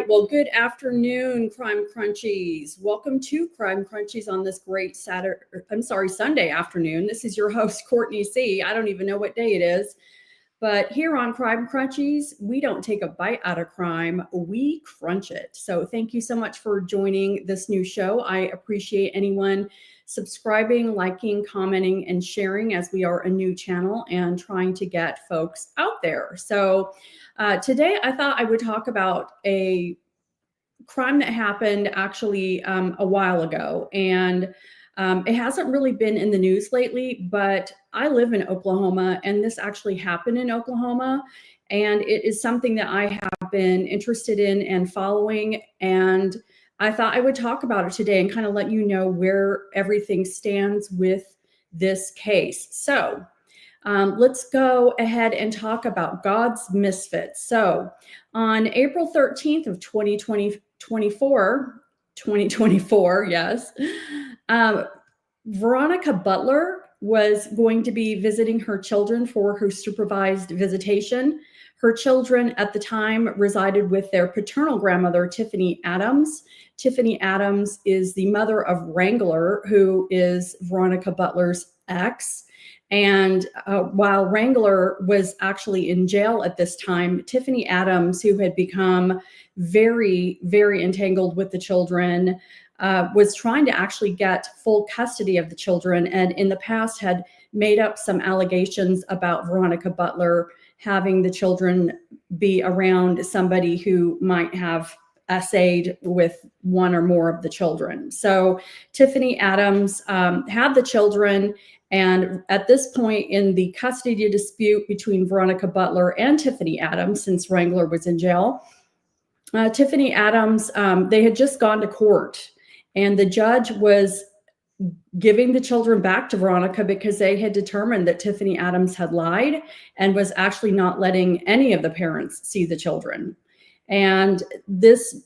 right. Well, good afternoon, Crime Crunchies. Welcome to Crime Crunchies on this great Sunday afternoon. This is your host, Courtney C. I don't even know what day it is, but here on Crime Crunchies, we don't take a bite out of crime, we crunch it. So thank you so much for joining this new show. I appreciate anyone subscribing, liking, commenting, and sharing, as we are a new channel and trying to get folks out there. So today I thought I would talk about a crime that happened actually a while ago. And it hasn't really been in the news lately, but I live in Oklahoma, and this actually happened in Oklahoma. And it is something that I have been interested in and following. And I thought I would talk about it today and kind of let you know where everything stands with this case. So let's go ahead and talk about God's Misfits. So on April 13th of 2024, yes, Veronica Butler was going to be visiting her children for her supervised visitation. Her children at the time resided with their paternal grandmother, Tiffany Adams. Tiffany Adams is the mother of Wrangler, who is Veronica Butler's ex. And while Wrangler was actually in jail at this time, Tiffany Adams, who had become very, very entangled with the children, was trying to actually get full custody of the children, and in the past had made up some allegations about Veronica Butler having the children be around somebody who might have essayed with one or more of the children. So Tiffany Adams had the children, and at this point in the custody dispute between Veronica Butler and Tiffany Adams, since Wrangler was in jail, Tiffany Adams, they had just gone to court, and the judge was giving the children back to Veronica because they had determined that Tiffany Adams had lied and was actually not letting any of the parents see the children. And this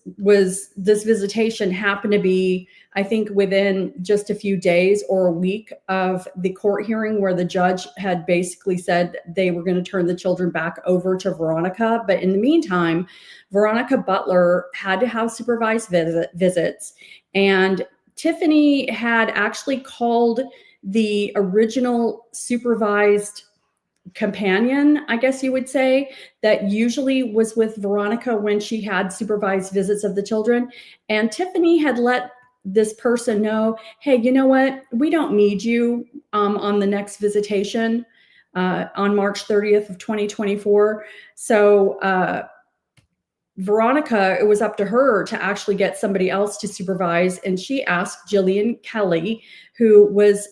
visitation happened to be, I think, within just a few days or a week of the court hearing, where the judge had basically said they were going to turn the children back over to Veronica. But in the meantime, Veronica Butler had to have supervised visits, and Tiffany had actually called the original supervised companion, I guess you would say, that usually was with Veronica when she had supervised visits of the children. And Tiffany had let this person know, hey, you know what? We don't need you on the next visitation on March 30th of 2024. So Veronica, it was up to her to actually get somebody else to supervise. And she asked Jillian Kelley, who was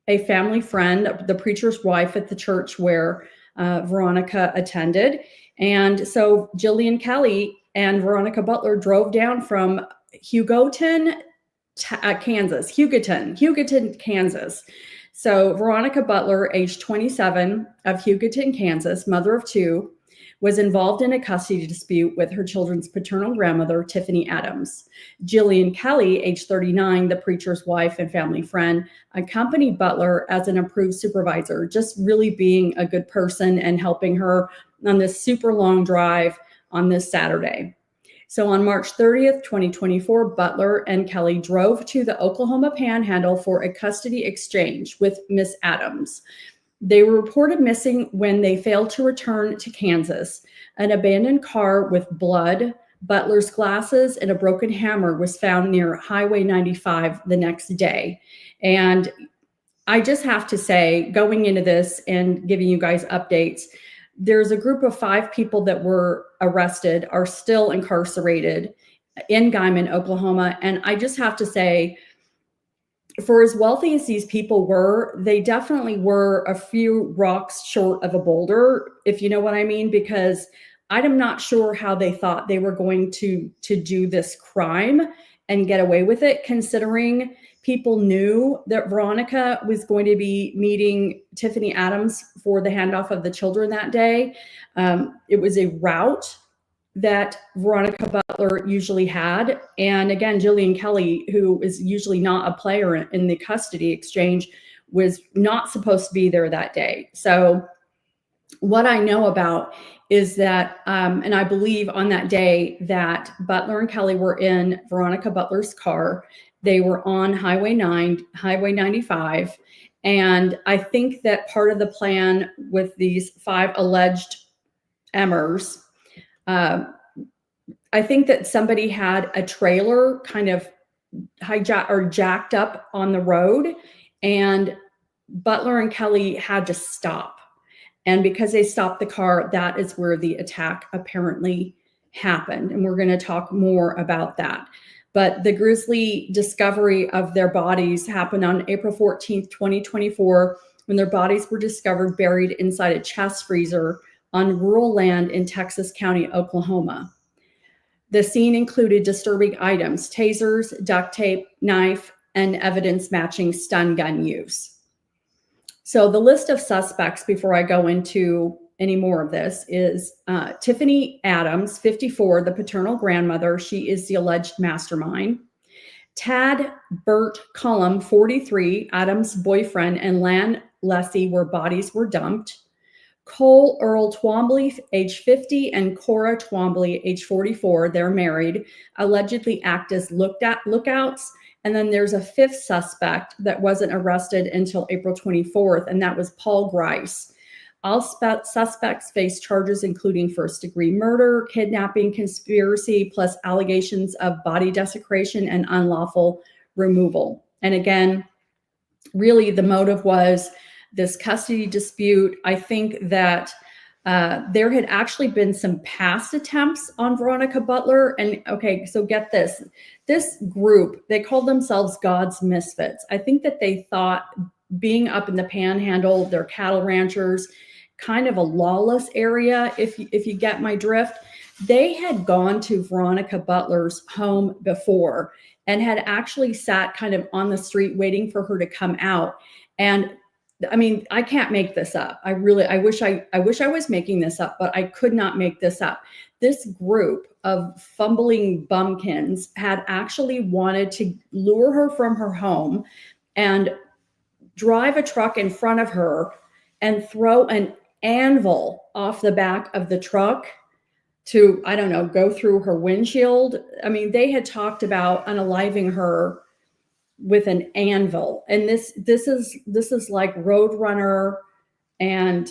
a family friend, the preacher's wife at the church where Veronica attended. And so Jillian Kelley and Veronica Butler drove down from Hugoton, Kansas. So Veronica Butler, age 27, of Hugoton, Kansas, mother of two, was involved in a custody dispute with her children's paternal grandmother, Tiffany Adams. Jillian Kelley, age 39, the preacher's wife and family friend, accompanied Butler as an approved supervisor, just really being a good person and helping her on this super long drive on this Saturday. So on March 30th, 2024, Butler and Kelley drove to the Oklahoma Panhandle for a custody exchange with Miss Adams. They were reported missing when they failed to return to Kansas. An abandoned car with blood, Butler's glasses, and a broken hammer was found near Highway 95 the next day. And I just have to say, going into this and giving you guys updates, there's a group of 5 people that were arrested, are still incarcerated in Guymon, Oklahoma. And I just have to say, for as wealthy as these people were, they definitely were a few rocks short of a boulder, if you know what I mean, because I'm not sure how they thought they were going to do this crime and get away with it, considering people knew that Veronica was going to be meeting Tiffany Adams for the handoff of the children that day. It was a route that Veronica Butler usually had. And again, Jillian Kelley, who is usually not a player in the custody exchange, was not supposed to be there that day. So what I know about is that, and I believe on that day that Butler and Kelley were in Veronica Butler's car. They were on Highway 95. And I think that part of the plan with these 5 alleged Emmers, I think that somebody had a trailer kind of hijacked or jacked up on the road, and Butler and Kelley had to stop. And because they stopped the car, that is where the attack apparently happened. And we're going to talk more about that. But the grisly discovery of their bodies happened on April 14th, 2024, when their bodies were discovered buried inside a chest freezer on rural land in Texas County, Oklahoma. The scene included disturbing items: tasers, duct tape, knife, and evidence matching stun gun use. So the list of suspects, before I go into any more of this, is Tiffany Adams, 54, the paternal grandmother. She is the alleged mastermind. Tad Burt Cullum, 43, Adams' boyfriend, and Lan Lessie, where bodies were dumped. Cole Earl Twombly, age 50, and Cora Twombly, age 44, they're married, allegedly act as lookouts. And then there's a 5th suspect that wasn't arrested until April 24th, and that was Paul Grice. All suspects face charges including first-degree murder, kidnapping, conspiracy, plus allegations of body desecration and unlawful removal. And again, really the motive was this custody dispute. I think that there had actually been some past attempts on Veronica Butler. And okay, so get this. This group, they called themselves God's Misfits. I think that they thought, being up in the Panhandle, they're cattle ranchers, kind of a lawless area, if you get my drift. They had gone to Veronica Butler's home before and had actually sat kind of on the street waiting for her to come out. And I mean, I can't make this up. I wish I was making this up, but I could not make this up. This group of fumbling bumpkins had actually wanted to lure her from her home and drive a truck in front of her and throw an anvil off the back of the truck to, I don't know, go through her windshield. I mean, they had talked about unaliving her with an anvil. And this is like Roadrunner, and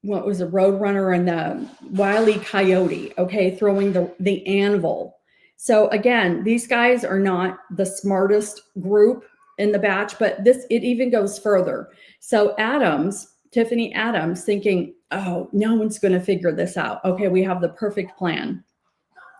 what was a Roadrunner and the Wile E. Coyote, okay, throwing the anvil. So again, these guys are not the smartest group in the batch, but it even goes further. So Tiffany Adams, thinking, oh, no one's going to figure this out. Okay, we have the perfect plan.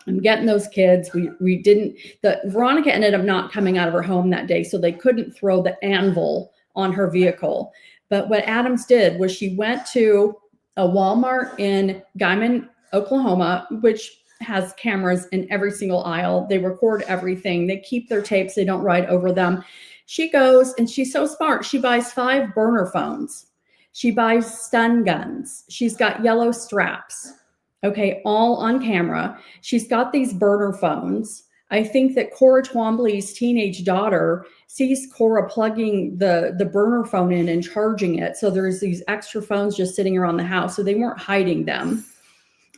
I'm getting those kids. Veronica ended up not coming out of her home that day, so they couldn't throw the anvil on her vehicle. But what Adams did was she went to a Walmart in Guymon, Oklahoma, which has cameras in every single aisle. They record everything. They keep their tapes. They don't ride over them. She goes, and she's so smart. She buys 5 burner phones. She buys stun guns. She's got yellow straps. Okay, all on camera. She's got these burner phones. I think that Cora Twombly's teenage daughter sees Cora plugging the burner phone in and charging it. So there's these extra phones just sitting around the house. So they weren't hiding them.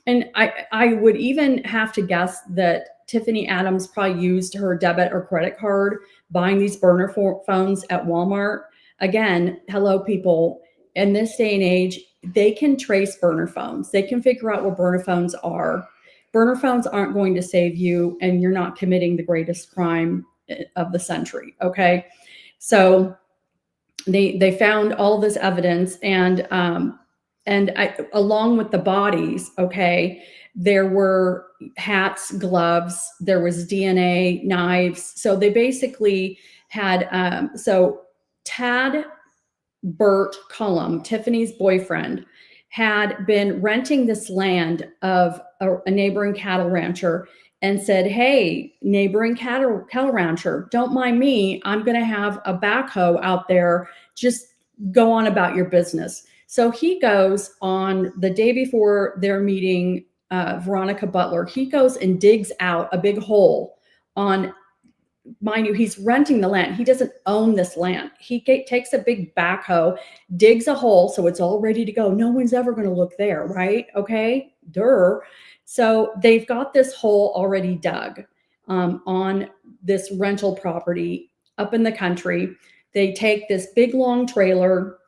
And I would even have to guess that Tiffany Adams probably used her debit or credit card buying these burner phones at Walmart. Again, hello, people. In this day and age, they can trace burner phones. They can figure out what burner phones are. Burner phones aren't going to save you, and you're not committing the greatest crime of the century. Okay. So they found all this evidence, and along with the bodies, okay, there were hats, gloves, there was DNA, knives. So they basically had, so Tad Burt Cullum, Tiffany's boyfriend, had been renting this land of a neighboring cattle rancher and said, hey, neighboring cattle rancher, don't mind me. I'm going to have a backhoe out there. Just go on about your business. So he goes on the day before their meeting, Veronica Butler, he goes and digs out a big hole on mind you, he's renting the land. He doesn't own this land. He takes a big backhoe, digs a hole so it's all ready to go. No one's ever going to look there, right? Okay, duh. So they've got this hole already dug on this rental property up in the country. They take this big long trailer.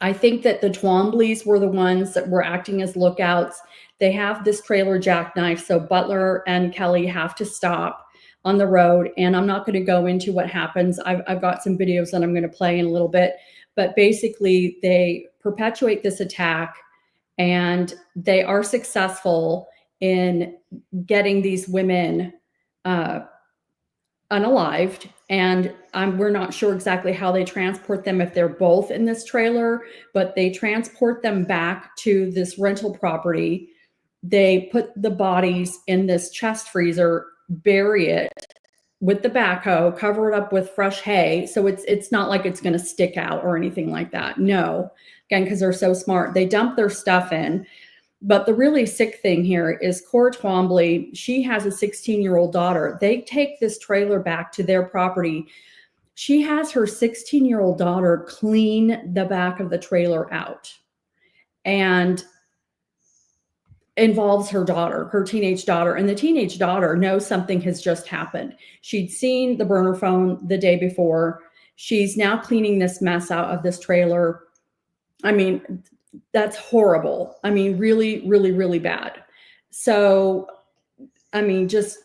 I think that the Twombly's were the ones that were acting as lookouts. They have this trailer jackknife, so Butler and Kelley have to stop on the road. And I'm not going to go into what happens. I've got some videos that I'm going to play in a little bit. But basically, they perpetuate this attack, and they are successful in getting these women unalived, and we're not sure exactly how they transport them, if they're both in this trailer, but they transport them back to this rental property. They put the bodies in this chest freezer, bury it with the backhoe, cover it up with fresh hay, so it's not like it's going to stick out or anything like that. No, again, because they're so smart. They dump their stuff in. But the really sick thing here is Courtney Twombly. She has a 16-year-old daughter. They take this trailer back to their property. She has her 16-year-old daughter clean the back of the trailer out, and involves her daughter, her teenage daughter. And the teenage daughter knows something has just happened. She'd seen the burner phone the day before. She's now cleaning this mess out of this trailer. I mean, that's horrible. I mean, really, really, really bad. So, I mean, just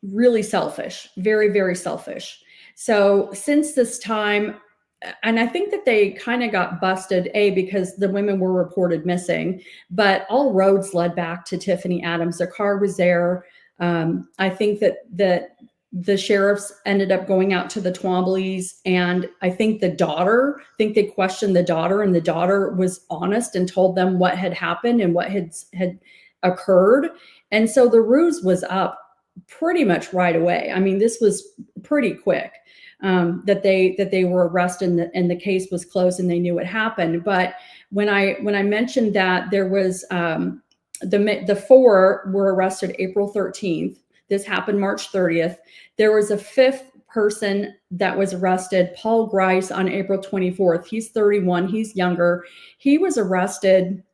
really selfish, very, very selfish. So since this time, and I think that they kind of got busted, because the women were reported missing, but all roads led back to Tiffany Adams. Their car was there. I think that the sheriffs ended up going out to the Twomblys, and I think they questioned the daughter, and the daughter was honest and told them what had happened and what had occurred. And so the ruse was up pretty much right away. I mean, this was pretty quick that they were arrested, and the case was closed and they knew what happened. But when I mentioned that there was the four were arrested April 13th. This happened March 30th. There was a fifth person that was arrested, Paul Grice, on April 24th. He's 31. He's younger. He was arrested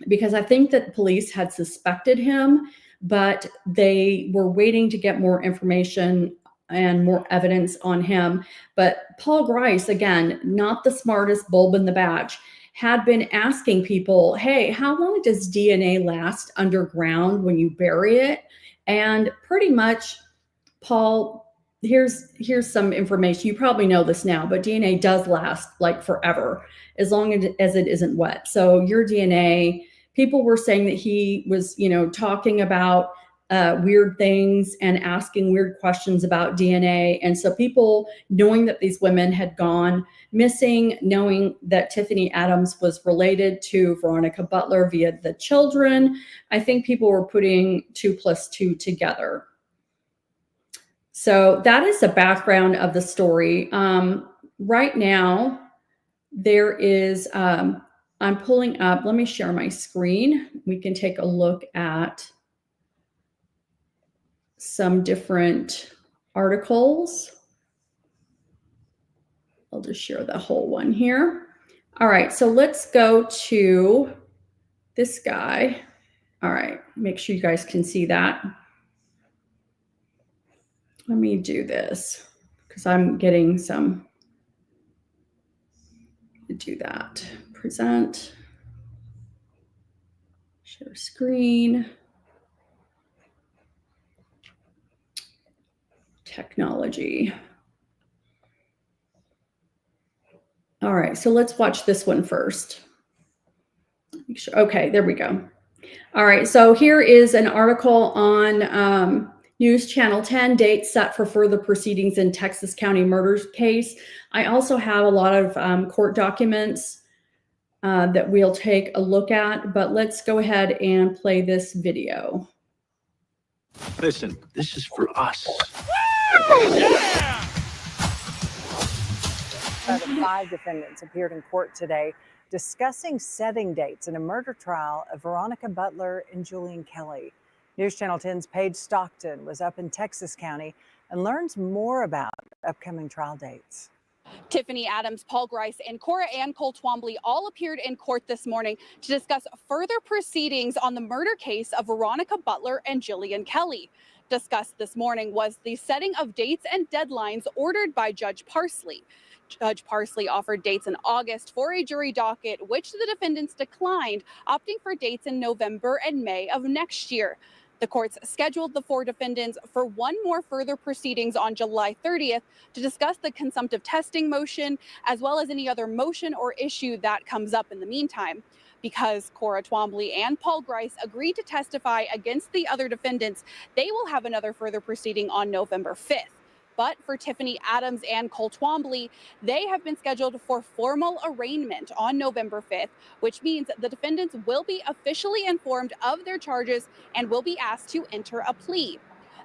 because I think that police had suspected him, but they were waiting to get more information and more evidence on him. But Paul Grice, again, not the smartest bulb in the batch, had been asking people, hey, how long does DNA last underground when you bury it? And pretty much, Paul, here's some information. You probably know this now, but DNA does last like forever, as long as it isn't wet. So your DNA, people were saying that he was, talking about weird things and asking weird questions about DNA. And so people, knowing that these women had gone missing, knowing that Tiffany Adams was related to Veronica Butler via the children, I think people were putting 2 + 2 together. So that is the background of the story. Right now, there is, I'm pulling up, let me share my screen. We can take a look at some different articles. I'll just share the whole one here. All right, so let's go to this guy. All right, make sure you guys can see that. Let me do this because I'm getting some. Do that. Present. Share screen. Technology. All right, so let's watch this one first. Make sure. Okay, there we go. All right, so here is an article on News Channel 10, date set for further proceedings in Texas County murder case. I also have a lot of court documents that we'll take a look at, but let's go ahead and play this video. Listen, this is for us. Yeah! The 5 defendants appeared in court today discussing setting dates in a murder trial of Veronica Butler and Jillian Kelley. News Channel 10's Paige Stockton was up in Texas County and learns more about upcoming trial dates. Tiffany Adams, Paul Grice, and Cora Ann Cole Twombly all appeared in court this morning to discuss further proceedings on the murder case of Veronica Butler and Jillian Kelley. Discussed this morning was the setting of dates and deadlines ordered by Judge Parsley. Judge Parsley offered dates in August for a jury docket, which the defendants declined, opting for dates in November and May of next year. The courts scheduled the 4 defendants for one more further proceedings on July 30th to discuss the consumptive testing motion, as well as any other motion or issue that comes up in the meantime. Because Cora Twombly and Paul Grice agreed to testify against the other defendants, they will have another further proceeding on November 5th. But for Tiffany Adams and Cole Twombly, they have been scheduled for formal arraignment on November 5th, which means the defendants will be officially informed of their charges and will be asked to enter a plea.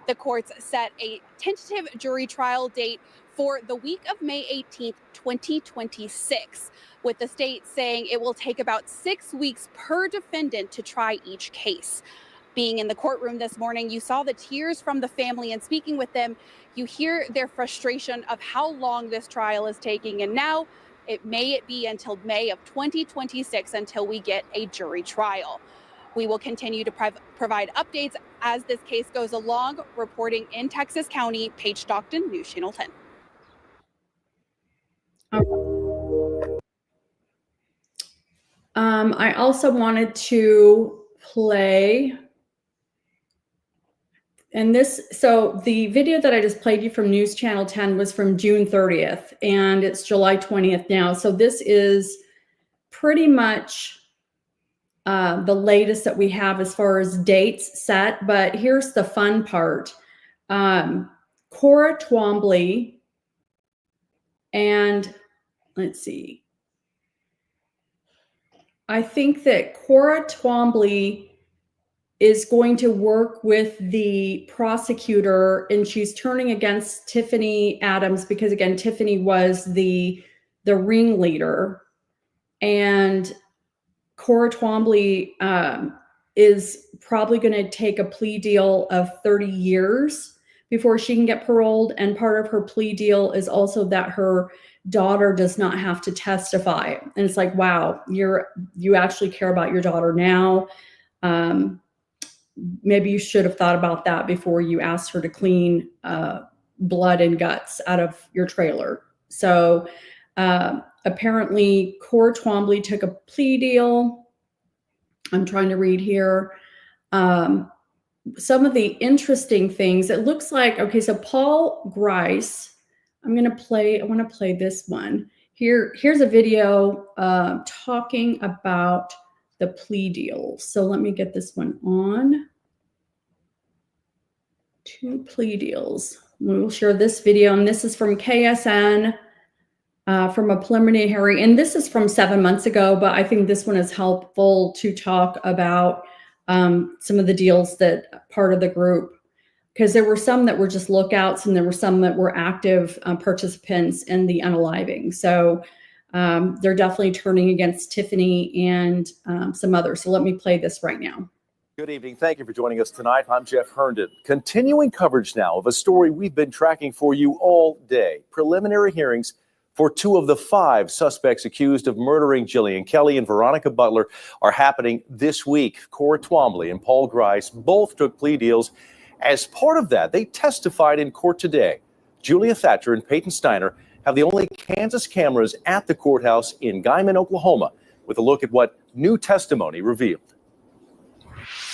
The courts set a tentative jury trial date for the week of May 18th, 2026, with the state saying it will take about 6 weeks per defendant to try each case. Being in the courtroom this morning, you saw the tears from the family, and speaking with them, you hear their frustration of how long this trial is taking. And now it may be until May of 2026 until we get a jury trial. We will continue to provide updates as this case goes along. Reporting in Texas County, Paige Stockton, News Channel 10. I also wanted to play, and so the video that I just played you from News Channel 10 was from June 30th, and it's July 20th now. So this is pretty much the latest that we have as far as dates set. But here's the fun part. Cora Twombly and let's see. I think that Cora Twombly is going to work with the prosecutor, and she's turning against Tiffany Adams because, again, Tiffany was the ringleader, and Cora Twombly is probably going to take a plea deal of 30 years before she can get paroled. And part of her plea deal is also that her daughter does not have to testify. And it's like, wow, you actually care about your daughter now. Maybe you should have thought about that before you asked her to clean blood and guts out of your trailer. So apparently Cora Twombly took a plea deal. I'm trying to read here. Some of the interesting things, it looks like, okay, so Paul Grice, I want to play this one. Here's a video talking about the plea deal. So let me get this one on. 2 plea deals. We will share this video, and this is from KSN, from a preliminary, and this is from 7 months ago, but I think this one is helpful to talk about some of the deals that part of the group, because there were some that were just lookouts and there were some that were active participants in the unaliving. So they're definitely turning against Tiffany and some others. So let me play this right now. Good evening. Thank you for joining us tonight. I'm Jeff Herndon. Continuing coverage now of a story we've been tracking for you all day. Preliminary hearings for 2 of the 5 suspects accused of murdering Jillian Kelley and Veronica Butler are happening this week. Cora Twombly and Paul Grice both took plea deals. As part of that, they testified in court today. Julia Thatcher and Peyton Steiner have the only Kansas cameras at the courthouse in Guyman, Oklahoma, with a look at what new testimony revealed.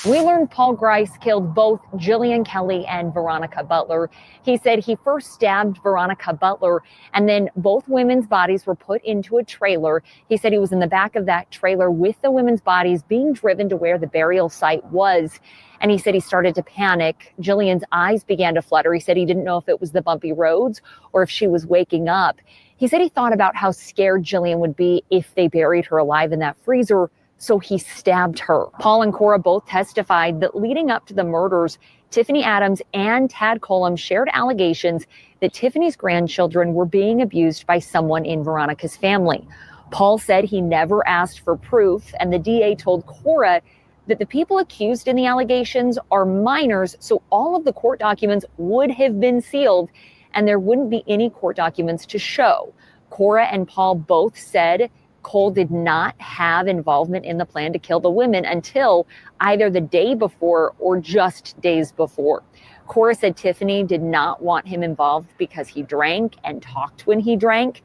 We learned Paul Grice killed both Jillian Kelley and Veronica Butler. He said he first stabbed Veronica Butler, and then both women's bodies were put into a trailer. He said he was in the back of that trailer with the women's bodies being driven to where the burial site was. And he said he started to panic. Jillian's eyes began to flutter. He said he didn't know if it was the bumpy roads or if she was waking up. He said he thought about how scared Jillian would be if they buried her alive in that freezer, so he stabbed her. Paul and Cora both testified that leading up to the murders, Tiffany Adams and Tad Colum shared allegations that Tiffany's grandchildren were being abused by someone in Veronica's family. Paul said he never asked for proof, and the DA told Cora that the people accused in the allegations are minors, so all of the court documents would have been sealed and there wouldn't be any court documents to show. Cora and Paul both said Cole did not have involvement in the plan to kill the women until either the day before or just days before. Cora said Tiffany did not want him involved because he drank and talked when he drank.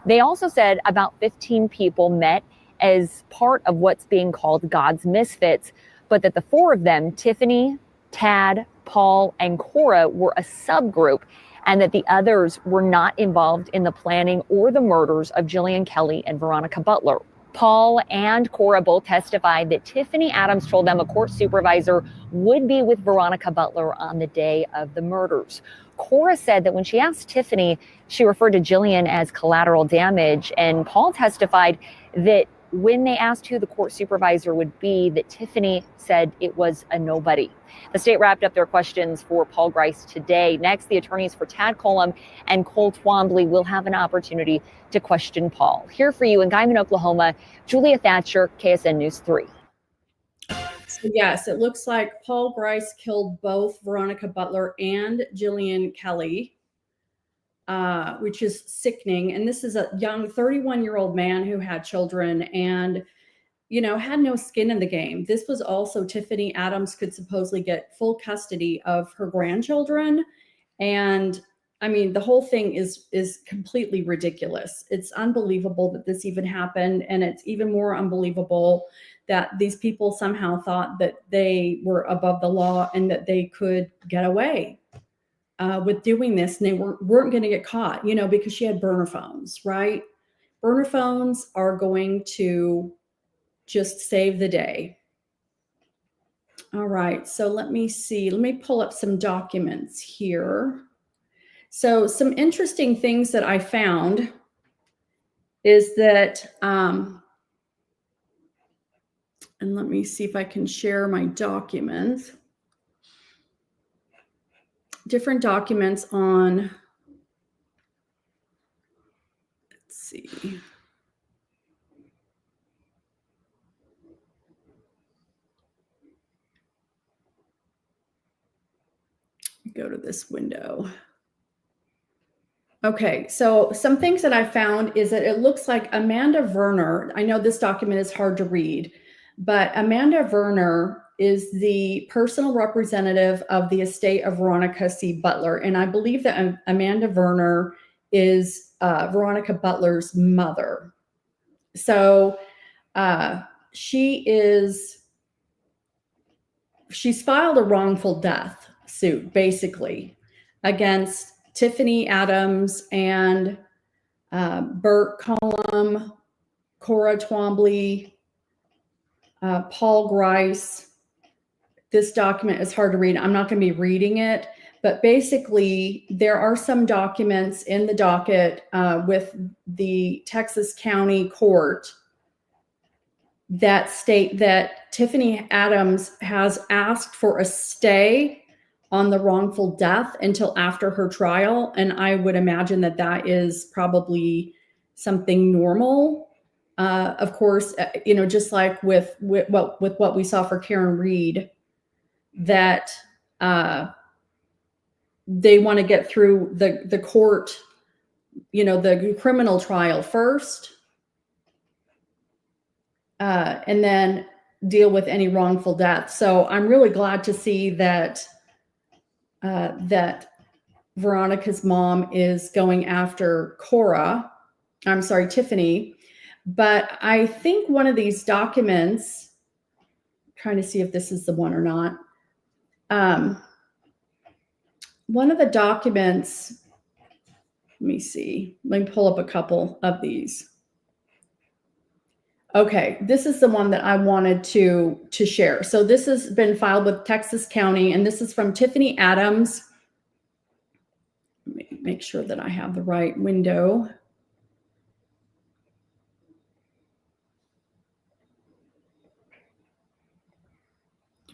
They also said about 15 people met as part of what's being called God's Misfits, but that the four of them, Tiffany, Tad, Paul, and Cora, were a subgroup, and that the others were not involved in the planning or the murders of Jillian Kelley and Veronica Butler. Paul and Cora both testified that Tiffany Adams told them a court supervisor would be with Veronica Butler on the day of the murders. Cora said that when she asked Tiffany, she referred to Jillian as collateral damage, and Paul testified that when they asked who the court supervisor would be, that Tiffany said it was a nobody. The state wrapped up their questions for Paul Grice today. Next, the attorneys for Tad Coulombe and Cole Twombly will have an opportunity to question Paul. Here for you in Guyman, Oklahoma, Julia Thatcher, KSN News 3. So yes, it looks like Paul Grice killed both Veronica Butler and Jillian Kelley, which is sickening. And this is a young 31-year-old man who had children and, you know, had no skin in the game. This was also Tiffany Adams could supposedly get full custody of her grandchildren. And I mean, the whole thing is completely ridiculous. It's unbelievable that this even happened. And it's even more unbelievable that these people somehow thought that they were above the law and that they could get away with doing this, and they weren't going to get caught, you know, because she had burner phones, right? Burner phones are going to just save the day. All right, so let me see. Let me pull up some documents here. So some interesting things that I found is that, and let me see if I can share my documents. Different documents on, let's see. Go to this window. Okay, so some things that I found is that it looks like Amanda Werner, I know this document is hard to read, but Amanda Werner is the personal representative of the estate of Veronica C. Butler. And I believe that Amanda Werner is Veronica Butler's mother. So she's filed a wrongful death suit, basically, against Tiffany Adams and Burt Coulombe, Cora Twombly, Paul Grice. This document is hard to read. I'm not going to be reading it, but basically there are some documents in the docket with the Texas County Court that state that Tiffany Adams has asked for a stay on the wrongful death until after her trial. And I would imagine that that is probably something normal. Of course, you know, just like with what we saw for Karen Reed, that they want to get through the court, you know, the criminal trial first, and then deal with any wrongful death. So I'm really glad to see that that Veronica's mom is going after Tiffany. But I think one of these documents, trying to see if this is the one or not. One of the documents, let me see. Let me pull up a couple of these. Okay, this is the one that I wanted to share. So this has been filed with Texas County, and this is from Tiffany Adams. Let me make sure that I have the right window.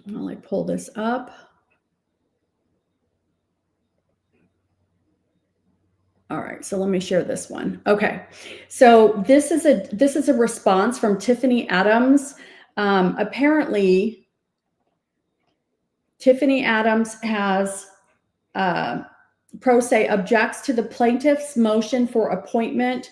While I pull this up. All right, so let me share this one. Okay, so this is a response from Tiffany Adams. Apparently, Tiffany Adams has pro se objects to the plaintiff's motion for appointment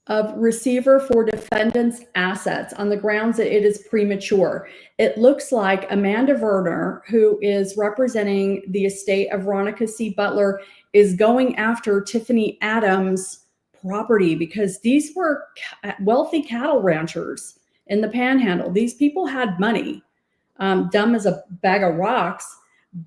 of receiver for defendant's assets on the grounds that it is premature. It looks like Amanda Werner, who is representing the estate of Veronica C. Butler, is going after Tiffany Adams' property because these were wealthy cattle ranchers in the Panhandle. These people had money, dumb as a bag of rocks.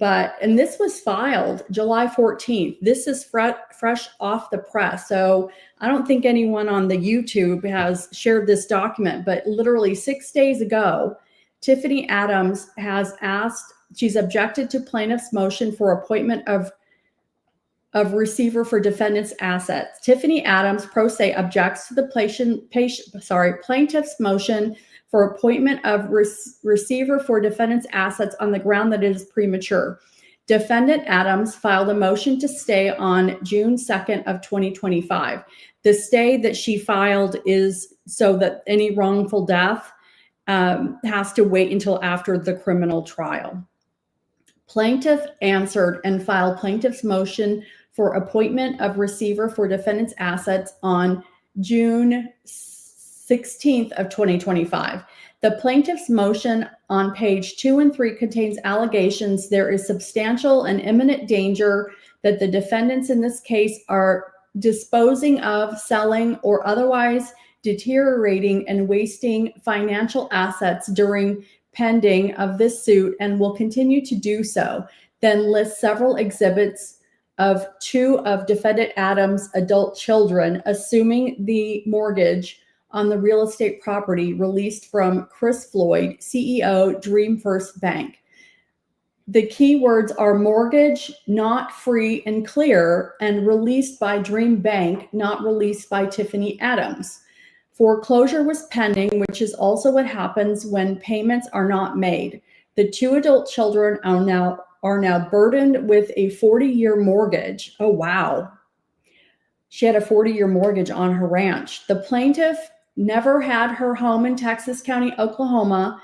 And this was filed July 14th. This is fresh off the press. So I don't think anyone on the YouTube has shared this document, but literally 6 days ago, Tiffany Adams has she's objected to plaintiff's motion for appointment of receiver for defendant's assets. Tiffany Adams, pro se, objects to the plaintiff's motion for appointment of receiver for defendant's assets on the ground that it is premature. Defendant Adams filed a motion to stay on June 2nd of 2025. The stay that she filed is so that any wrongful death has to wait until after the criminal trial. Plaintiff answered and filed plaintiff's motion for appointment of receiver for defendant's assets on June 16th of 2025. The plaintiff's motion on page 2 and 3 contains allegations there is substantial and imminent danger that the defendants in this case are disposing of, selling, or otherwise deteriorating and wasting financial assets during pending of this suit and will continue to do so. Then lists several exhibits of 2 of defendant Adams' adult children assuming the mortgage on the real estate property released from Chris Floyd, CEO, Dream First Bank. The key words are mortgage, not free and clear, and released by Dream Bank, not released by Tiffany Adams. Foreclosure was pending, which is also what happens when payments are not made. The 2 adult children are now burdened with a 40-year mortgage. Oh, wow. She had a 40-year mortgage on her ranch. The plaintiff never had her home in Texas County, Oklahoma.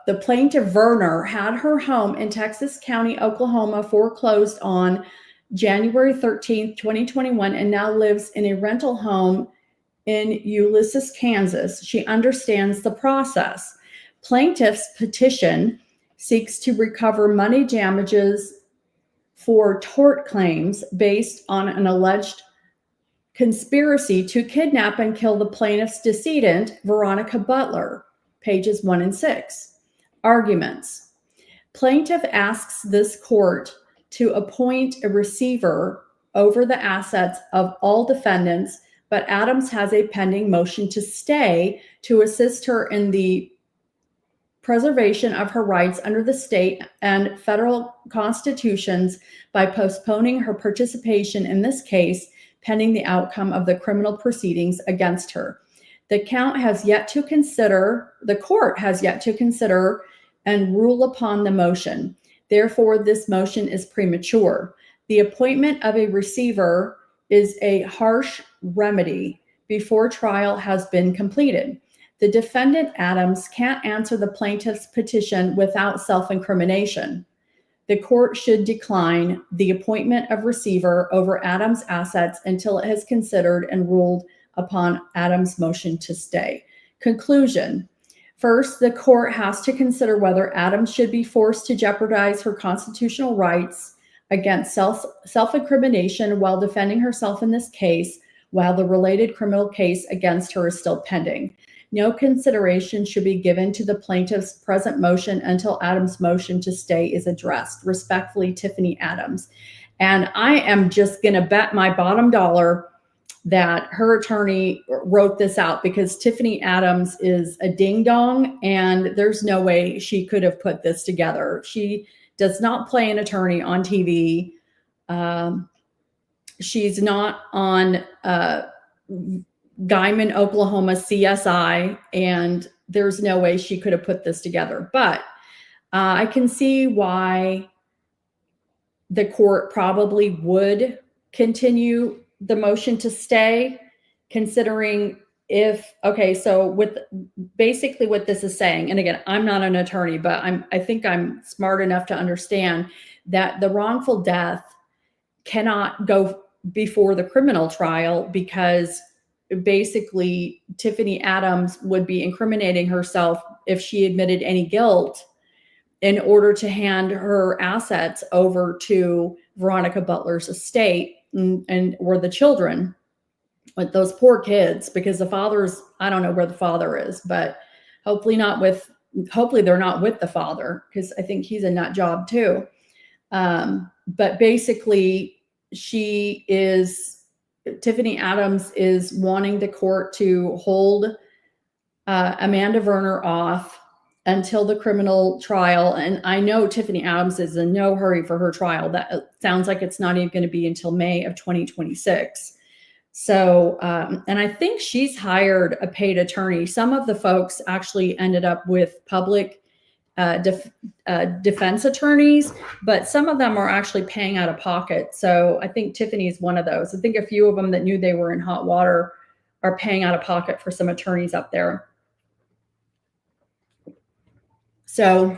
The plaintiff, Werner, had her home in Texas County, Oklahoma, foreclosed on January 13th, 2021, and now lives in a rental home in Ulysses, Kansas. She understands the process. Plaintiff's petition seeks to recover money damages for tort claims based on an alleged conspiracy to kidnap and kill the plaintiff's decedent, Veronica Butler, pages 1 and 6. Arguments. Plaintiff asks this court to appoint a receiver over the assets of all defendants, but Adams has a pending motion to stay to assist her in the preservation of her rights under the state and federal constitutions by postponing her participation in this case pending the outcome of the criminal proceedings against her. The court has yet to consider and rule upon the motion. Therefore, this motion is premature. The appointment of a receiver is a harsh remedy before trial has been completed. The defendant, Adams, can't answer the plaintiff's petition without self-incrimination. The court should decline the appointment of receiver over Adams' assets until it has considered and ruled upon Adams' motion to stay. Conclusion. First, the court has to consider whether Adams should be forced to jeopardize her constitutional rights against self-incrimination while defending herself in this case, while the related criminal case against her is still pending. No consideration should be given to the plaintiff's present motion until Adams' motion to stay is addressed. Respectfully, Tiffany Adams. And I am just going to bet my bottom dollar that her attorney wrote this out because Tiffany Adams is a ding-dong and there's no way she could have put this together. She does not play an attorney on TV. She's not on Guyman, Oklahoma CSI, and there's no way she could have put this together. But I can see why the court probably would continue the motion to stay, considering so with basically what this is saying, and again, I'm not an attorney, but I think I'm smart enough to understand that the wrongful death cannot go before the criminal trial, because basically Tiffany Adams would be incriminating herself if she admitted any guilt in order to hand her assets over to Veronica Butler's estate and or the children, with those poor kids, because the father's, I don't know where the father is, but hopefully they're not with the father, because I think he's a nut job too. But basically Tiffany Adams is wanting the court to hold Amanda Werner off until the criminal trial. And I know Tiffany Adams is in no hurry for her trial. That sounds like it's not even going to be until May of 2026. So, and I think she's hired a paid attorney. Some of the folks actually ended up with public defense attorneys, but some of them are actually paying out of pocket. So I think Tiffany is one of those. I think a few of them that knew they were in hot water are paying out of pocket for some attorneys up there. So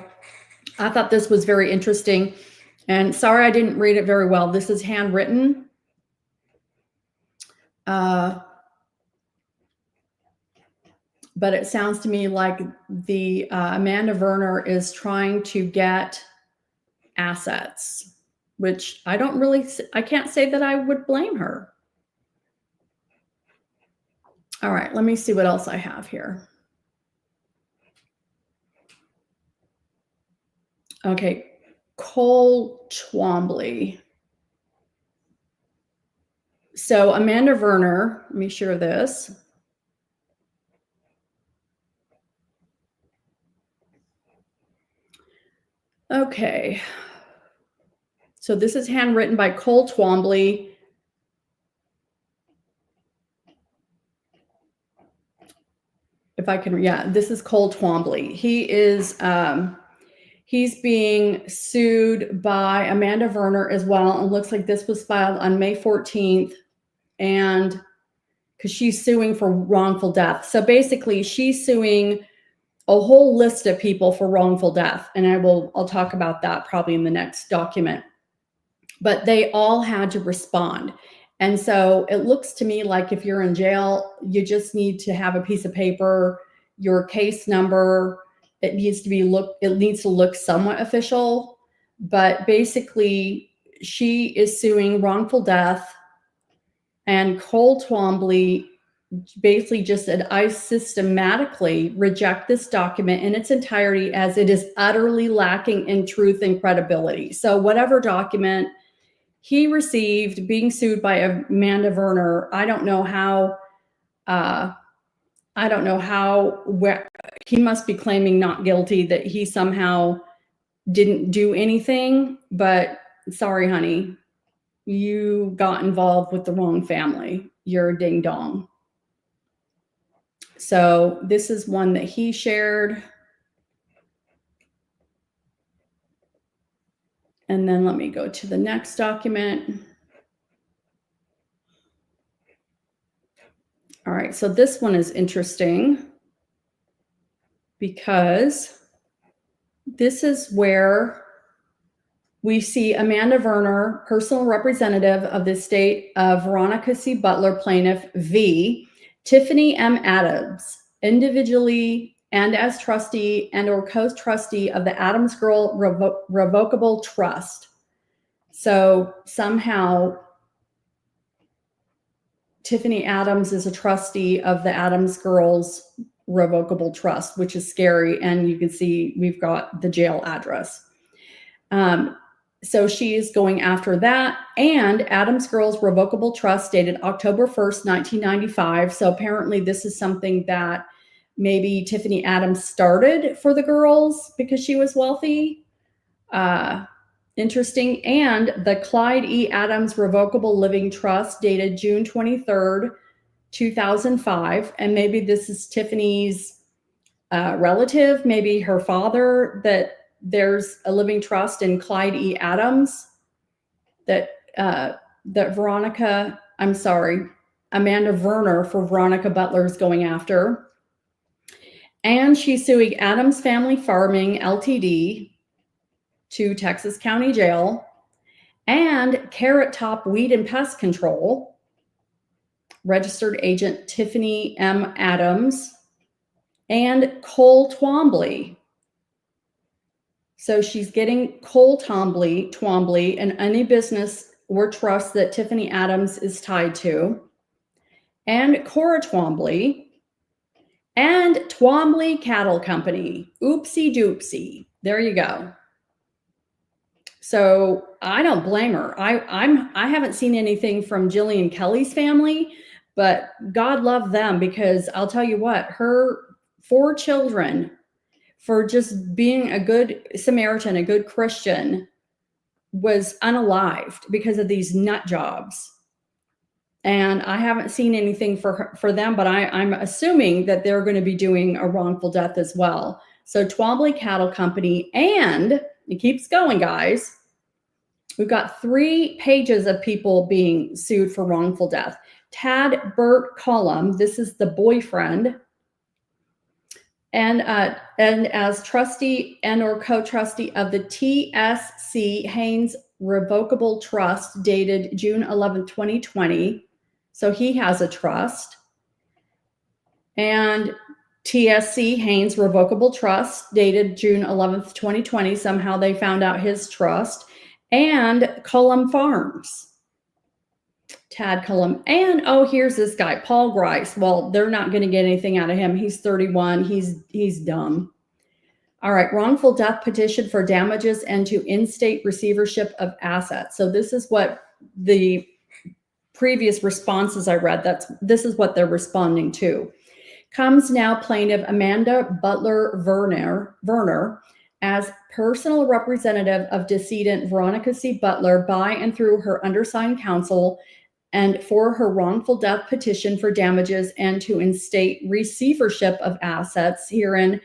I thought this was very interesting, and sorry I didn't read it very well. This is handwritten. But it sounds to me like the Amanda Werner is trying to get assets, which I can't say that I would blame her. All right, let me see what else I have here. Okay, Cole Twombly. So Amanda Werner, let me share this. Okay. So this is handwritten by Cole Twombly. If I can, yeah, this is Cole Twombly. He is, he's being sued by Amanda Werner as well. And looks like this was filed on May 14th. And because she's suing for wrongful death. So basically she's suing a whole list of people for wrongful death. And I'll talk about that probably in the next document. But they all had to respond. And so it looks to me like if you're in jail, you just need to have a piece of paper, your case number. It needs to look somewhat official. But basically, she is suing wrongful death. And Cole Twombly basically just said, I systematically reject this document in its entirety as it is utterly lacking in truth and credibility. So whatever document he received being sued by Amanda Werner, I don't know how where he must be claiming not guilty, that he somehow didn't do anything, but sorry, honey, you got involved with the wrong family. You're a ding dong. So this is one that he shared. And then let me go to the next document. All right, so this one is interesting because this is where we see Amanda Werner, personal representative of the estate of Veronica C. Butler, plaintiff v. Tiffany M. Adams, individually and as trustee and or co-trustee of the Adams Girl Revocable Trust. So somehow Tiffany Adams is a trustee of the Adams Girls Revocable Trust, which is scary. And you can see we've got the jail address. So she is going after that, and Adams Girls Revocable Trust dated October 1st, 1995. So apparently this is something that maybe Tiffany Adams started for the girls because she was wealthy. Interesting. And the Clyde E. Adams Revocable Living Trust dated June 23rd, 2005. And maybe this is Tiffany's relative, maybe her father, that there's a living trust in Clyde E. Adams that Veronica, I'm sorry, Amanda Werner for Veronica Butler's going after. And she's suing Adams Family Farming Ltd. To Texas County Jail, and Carrot Top Weed and Pest Control, registered agent Tiffany M. Adams, and Cole Twombly. So she's getting Cole Twombly and any business or trust that Tiffany Adams is tied to, and Cora Twombly, and Twombly Cattle Company. Oopsie doopsie. There you go. So I don't blame her. I haven't seen anything from Jillian Kelley's family, but God love them, because I'll tell you what, her 4 children, for just being a good Samaritan, a good Christian, was unalived because of these nut jobs. And I haven't seen anything for them, but I'm assuming that they're going to be doing a wrongful death as well. So Twombly Cattle Company, and it keeps going, guys. We've got 3 pages of people being sued for wrongful death. Tad Burt Cullum, this is the boyfriend, and as trustee and or co-trustee of the TSC Haynes Revocable Trust dated June 11, 2020. So he has a trust. And TSC Haynes Revocable Trust dated June 11th, 2020. Somehow they found out his trust. And Cullum Farms, Tad Cullum. And here's this guy, Paul Grice. Well, they're not going to get anything out of him. He's 31. He's dumb. All right, wrongful death petition for damages and to in-state receivership of assets. So this is what the previous responses I read, this is what they're responding to. Comes now plaintiff Amanda Butler Werner as personal representative of decedent Veronica C. Butler by and through her undersigned counsel, and for her wrongful death petition for damages and to in-state receivership of assets herein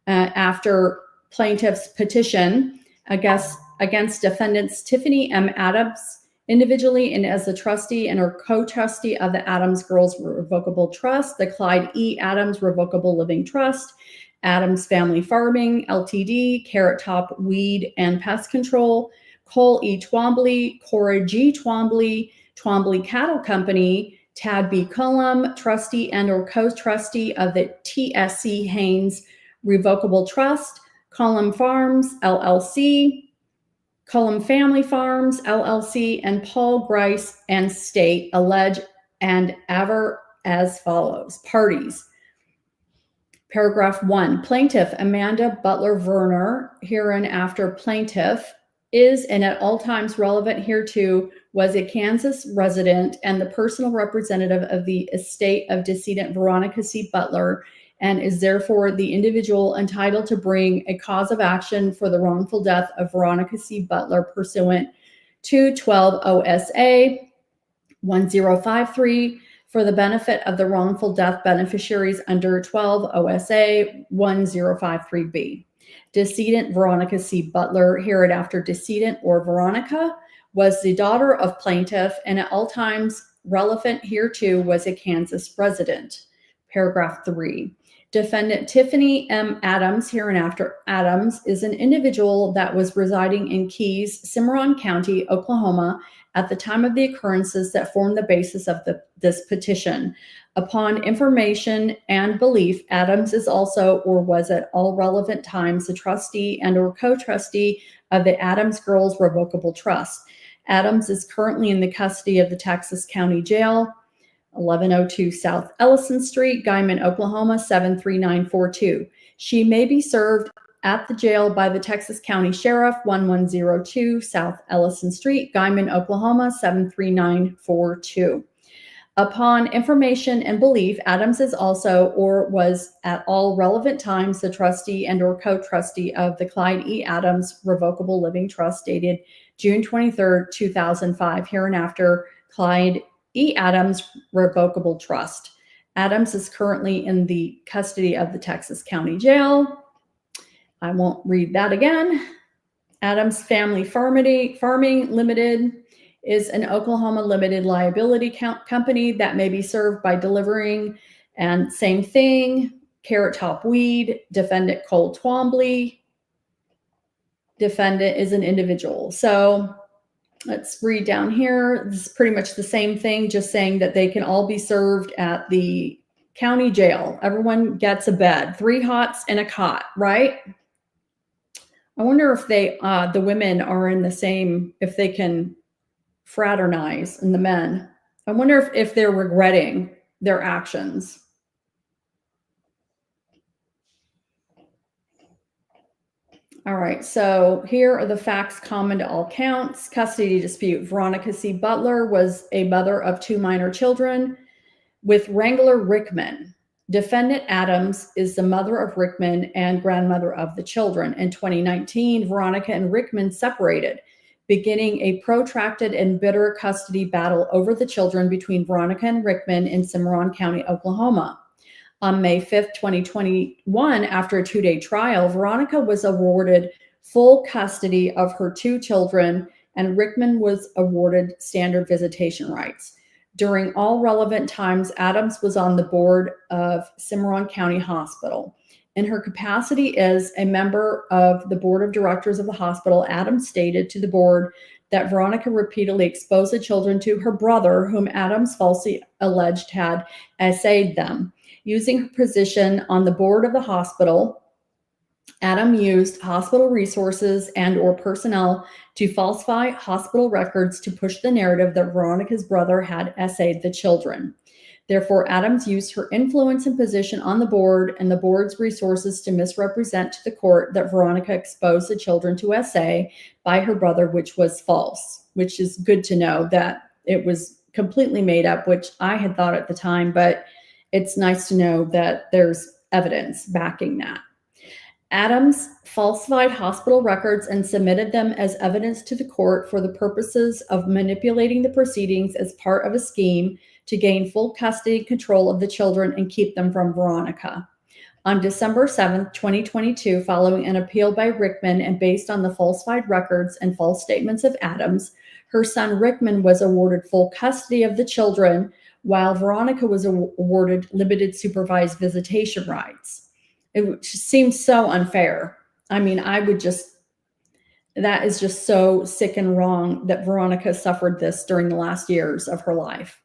after plaintiff's petition against defendants Tiffany M. Adams individually and as the trustee and or co-trustee of the Adams Girls Revocable Trust, the Clyde E. Adams Revocable Living Trust, Adams Family Farming Ltd., Carrot Top Weed and Pest Control, Cole E. Twombly, Cora G. Twombly, Twombly Cattle Company, Tad B. Cullum, trustee and or co-trustee of the TSC Haynes Revocable Trust, Cullum Farms LLC, Cullum Family Farms LLC, and Paul Grice and State allege and aver as follows. Parties. Paragraph 1, plaintiff Amanda Butler Werner, hereinafter plaintiff, is and at all times relevant hereto was a Kansas resident and the personal representative of the estate of decedent Veronica C. Butler, and is therefore the individual entitled to bring a cause of action for the wrongful death of Veronica C. Butler pursuant to 12 OSA 1053 for the benefit of the wrongful death beneficiaries under 12 OSA 1053B. Decedent Veronica C. Butler, hereinafter decedent or Veronica, was the daughter of plaintiff and at all times relevant hereto was a Kansas resident. Paragraph 3. Defendant Tiffany M. Adams, hereinafter Adams, is an individual that was residing in Keys, Cimarron County, Oklahoma, at the time of the occurrences that formed the basis of this petition. Upon information and belief, Adams is also or was at all relevant times the trustee and or co-trustee of the Adams Girls Revocable Trust. Adams is currently in the custody of the Texas County Jail, 1102 South Ellison Street, Guyman, Oklahoma, 73942. She may be served at the jail by the Texas County Sheriff, 1102 South Ellison Street, Guyman, Oklahoma, 73942. Upon information and belief, Adams is also or was at all relevant times the trustee and or co-trustee of the Clyde E. Adams Revocable Living Trust dated June 23, 2005, hereinafter Clyde E. Adams Revocable Trust. Adams is currently in the custody of the Texas County Jail. I won't read that again. Adams Family Farming Limited is an Oklahoma limited liability company that may be served by delivering, and same thing, Carrot Top Weed, defendant Cole Twombly, defendant is an individual. So let's read down here. This is pretty much the same thing, just saying that they can all be served at the county jail. Everyone gets a bed, 3 hots and a cot, right? I wonder if the women are in the same, if they can fraternize, and the men. I wonder if they're regretting their actions. All right, so here are the facts common to all counts. Custody dispute. Veronica C. Butler was a mother of 2 minor children with Wrangler Rickman. Defendant Adams is the mother of Rickman and grandmother of the children. In 2019, Veronica and Rickman separated, beginning a protracted and bitter custody battle over the children between Veronica and Rickman in Cimarron County, Oklahoma. On May 5th, 2021, after a 2-day trial, Veronica was awarded full custody of her 2 children, and Rickman was awarded standard visitation rights. During all relevant times, Adams was on the board of Cimarron County Hospital. In her capacity as a member of the board of directors of the hospital, Adams stated to the board that Veronica repeatedly exposed the children to her brother, whom Adams falsely alleged had essayed them. Using her position on the board of the hospital, Adam used hospital resources and/or personnel to falsify hospital records to push the narrative that Veronica's brother had essayed the children. Therefore, Adams used her influence and position on the board and the board's resources to misrepresent to the court that Veronica exposed the children to essay by her brother, which was false, which is good to know that it was completely made up, which I had thought at the time, but it's nice to know that there's evidence backing that. Adams falsified hospital records and submitted them as evidence to the court for the purposes of manipulating the proceedings as part of a scheme to gain full custody and control of the children and keep them from Veronica. On December 7th, 2022, following an appeal by Rickman and based on the falsified records and false statements of Adams, her son Rickman was awarded full custody of the children, while Veronica was awarded limited supervised visitation rights. It seems so unfair. I mean, that is just so sick and wrong that Veronica suffered this during the last years of her life.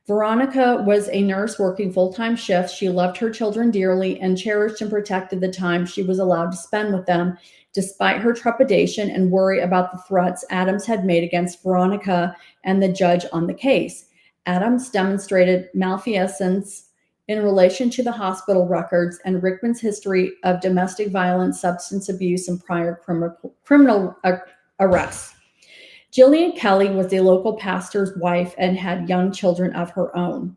Veronica was a nurse working full-time shifts. She loved her children dearly and cherished and protected the time she was allowed to spend with them, despite her trepidation and worry about the threats Adams had made against Veronica and the judge on the case. Adams demonstrated malfeasance in relation to the hospital records and Rickman's history of domestic violence, substance abuse, and prior criminal arrests. Jillian Kelley was a local pastor's wife and had young children of her own.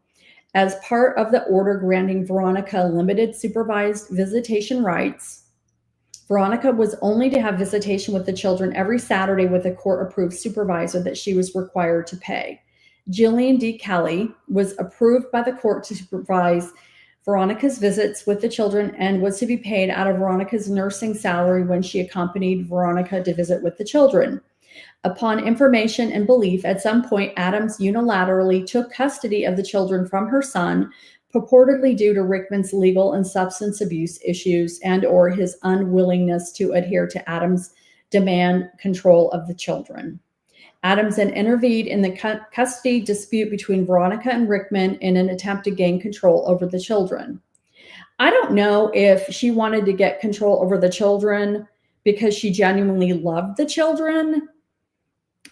As part of the order granting Veronica limited supervised visitation rights, Veronica was only to have visitation with the children every Saturday with a court-approved supervisor that she was required to pay. Jillian D. Kelley was approved by the court to supervise Veronica's visits with the children and was to be paid out of Veronica's nursing salary when she accompanied Veronica to visit with the children. Upon information and belief, at some point, Adams unilaterally took custody of the children from her son, purportedly due to Rickman's legal and substance abuse issues and/or his unwillingness to adhere to Adams' demand control of the children. Adams then intervened in the custody dispute between Veronica and Rickman in an attempt to gain control over the children. I don't know if she wanted to get control over the children because she genuinely loved the children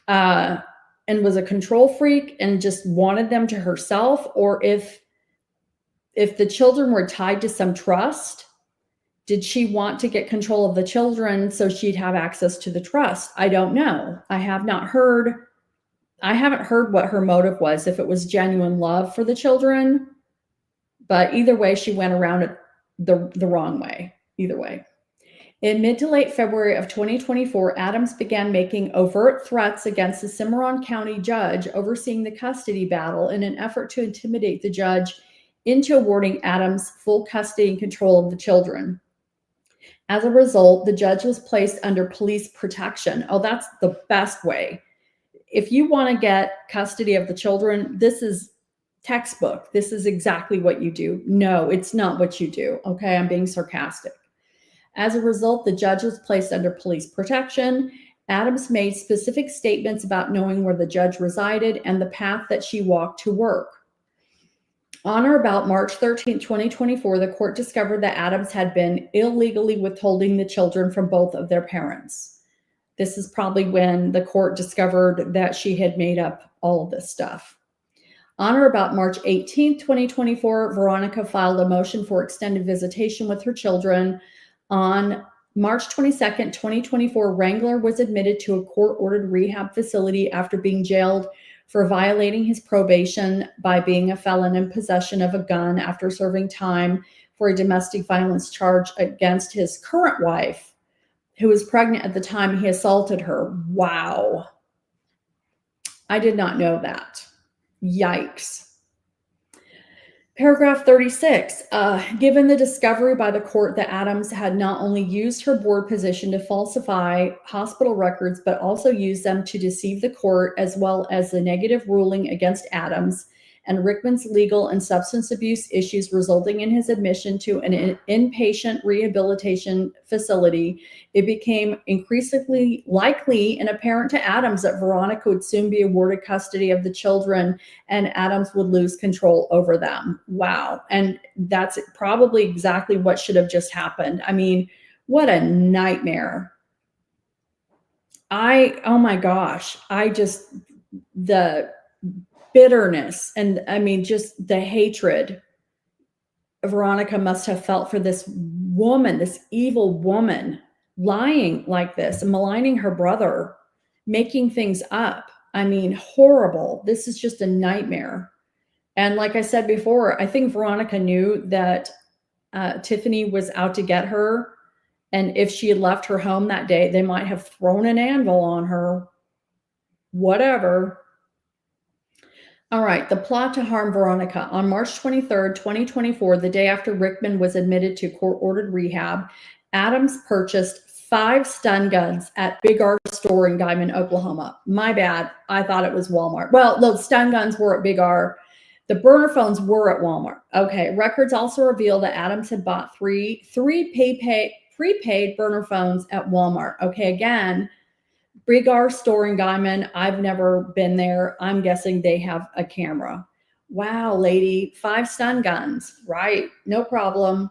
and was a control freak and just wanted them to herself, or if the children were tied to some trust, did she want to get control of the children so she'd have access to the trust? I don't know. I haven't heard what her motive was, if it was genuine love for the children, but either way, she went around it the wrong way, either way. In mid to late February of 2024, Adams began making overt threats against the Cimarron County judge overseeing the custody battle in an effort to intimidate the judge into awarding Adams full custody and control of the children. As a result, the judge was placed under police protection. Oh, that's the best way. if you want to get custody of the children, this is textbook. This is exactly what you do. No, it's not what you do. Okay, I'm being sarcastic. As a result, the judge was placed under police protection. Adams made specific statements about knowing where the judge resided and the path that she walked to work. On or about March 13, 2024, the court discovered that Adams had been illegally withholding the children from both of their parents. This is probably when the court discovered that she had made up all of this stuff. On or about March 18, 2024, Veronica filed a motion for extended visitation with her children. On March 22nd, 2024, Wrangler was admitted to a court-ordered rehab facility after being jailed for violating his probation by being a felon in possession of a gun after serving time for a domestic violence charge against his current wife, who was pregnant at the time he assaulted her. Wow. I did not know that. Yikes. Paragraph 36, given the discovery by the court that Adams had not only used her board position to falsify hospital records, but also used them to deceive the court, as well as the negative ruling against Adams and Rickman's legal and substance abuse issues resulting in his admission to an inpatient rehabilitation facility, it became increasingly likely and apparent to Adams that Veronica would soon be awarded custody of the children and Adams would lose control over them. Wow. And that's probably exactly what should have just happened. I mean, what a nightmare. Oh my gosh, the bitterness and I mean, just the hatred Veronica must have felt for this woman, this evil woman, lying like this, maligning her brother, making things up. I mean, horrible. This is just a nightmare. And like I said before, I think Veronica knew that Tiffany was out to get her. And if she had left her home that day, they might have thrown an anvil on her. Whatever. All right, the plot to harm Veronica. On March 23rd, 2024, the day after Rickman was admitted to court-ordered rehab, Adams purchased 5 stun guns at Big R store in Guyman, Oklahoma. My bad. I thought it was Walmart. Well, the stun guns were at Big R. The burner phones were at Walmart. Okay, records also reveal that Adams had bought three prepaid burner phones at Walmart. Okay, again, Big R store in Guyman. I've never been there. I'm guessing they have a camera. Wow, lady, 5 stun guns. Right, no problem.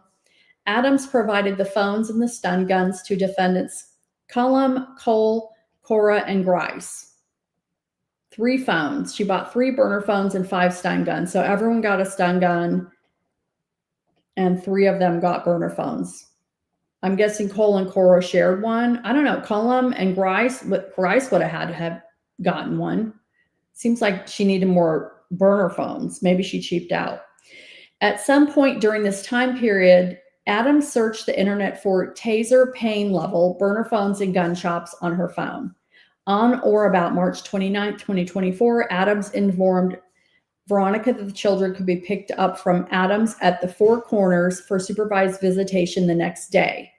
Adams provided the phones and the stun guns to defendants Cullum, Cole, Cora, and Grice. 3 phones. She bought 3 burner phones and 5 stun guns. So everyone got a stun gun and 3 of them got burner phones. I'm guessing Cole and Cora shared one. I don't know. Cullum and Grice, but Grice would have had to have gotten one. Seems like she needed more burner phones. Maybe she cheaped out. At some point during this time period, Adams searched the internet for taser pain level burner phones in gun shops on her phone. On or about March 29, 2024, Adams informed Veronica that the children could be picked up from Adams at the 4 Corners for supervised visitation the next day.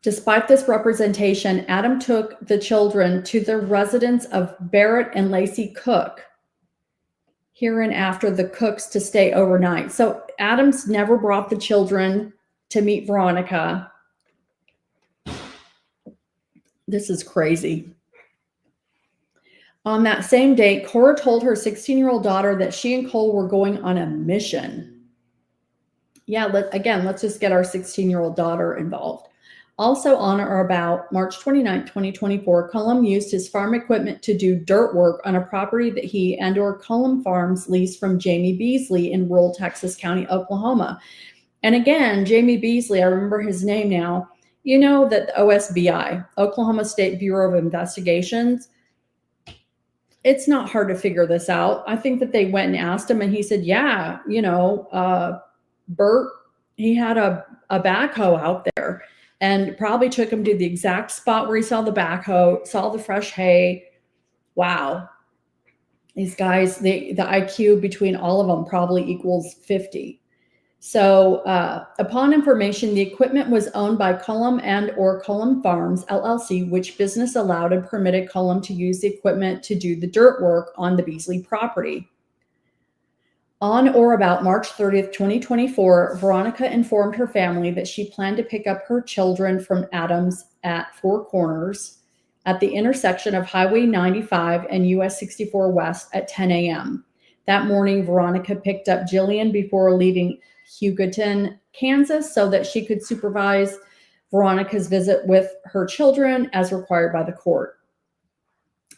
Despite this representation, Adam took the children to the residence of Barrett and Lacey Cook, hereinafter the Cooks, to stay overnight. So Adams never brought the children to meet Veronica. This is crazy. On that same date, Cora told her 16-year-old daughter that she and Cole were going on a mission. Yeah, let's just get our 16-year-old daughter involved. Also on or about March 29, 2024, Cullum used his farm equipment to do dirt work on a property that he and/or Cullum Farms leased from Jamie Beasley in rural Texas County, Oklahoma. And again, Jamie Beasley, I remember his name now. You know that the OSBI, Oklahoma State Bureau of Investigations, it's not hard to figure this out. I think that they went and asked him and he said, yeah, Bert, he had a backhoe out there. And probably took him to the exact spot where he saw the backhoe, saw the fresh hay. Wow. These guys, the IQ between all of them probably equals 50. So upon information, the equipment was owned by Cullum and or Cullum Farms, LLC, which business allowed and permitted Cullum to use the equipment to do the dirt work on the Beasley property. On or about March 30th, 2024, Veronica informed her family that she planned to pick up her children from Adams at Four Corners at the intersection of Highway 95 and US 64 West at 10 a.m. That morning, Veronica picked up Jillian before leaving Hugoton, Kansas, so that she could supervise Veronica's visit with her children as required by the court.